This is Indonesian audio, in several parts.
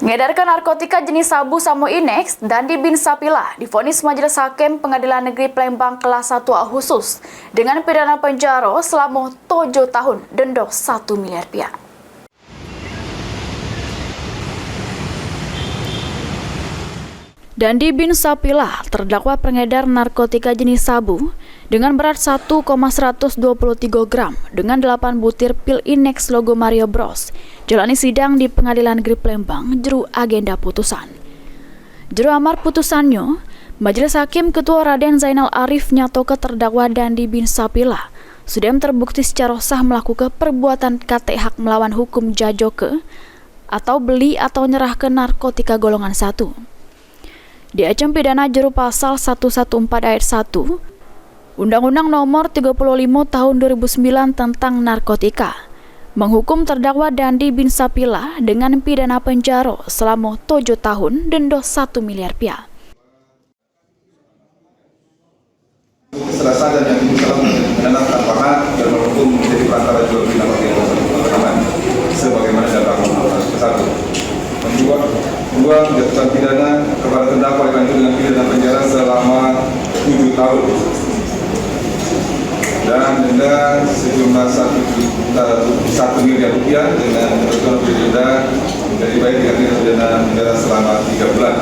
Mengedarkan narkotika jenis sabu Samo Inex, Dandi bin Sapila divonis Majelis Hakim Pengadilan Negeri Palembang kelas 1 A khusus dengan pidana penjara selama 7 tahun, denda 1 miliar rupiah. Dandi bin Sapila terdakwa pengedar narkotika jenis sabu dengan berat 1,123 gram dengan 8 butir pil Inex logo Mario Bros. Jalani sidang di Pengadilan Negeri Palembang juru agenda putusan. Juru amar putusannya, Majelis Hakim Ketua Raden Zainal Arif nyatoke terdakwa Dandi bin Sapila sudah terbukti secara sah melakukan perbuatan kate hak melawan hukum jajoke atau beli atau nyerahkan narkotika golongan 1. Diancam pidana juru pasal 114 ayat 1 Undang-Undang Nomor 35 Tahun 2009 tentang narkotika, menghukum terdakwa Dandi bin Sapila dengan pidana penjara selama 7 tahun, denda 1 miliar rupiah. Setelah sadar yang disalah mengenal tanpahan dan menghukum menjadi perantara jual beli narkotika sebagaimana dalam satu. Dua, menjatuhkan pidana kepada terdakwa dilanjut dengan pidana penjara selama 7 tahun dan denda sejumlah 1 miliar rupiah dengan ketentuan denda dari baik dengan pidana penjara selama 3 bulan.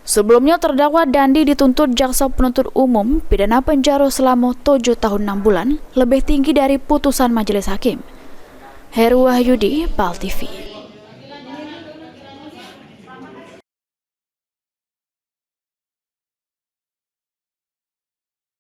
Sebelumnya terdakwa Dandi dituntut jaksa penuntut umum pidana penjara selama 7 tahun 6 bulan, lebih tinggi dari putusan Majelis Hakim. Heru Wahyudi, PAL TV.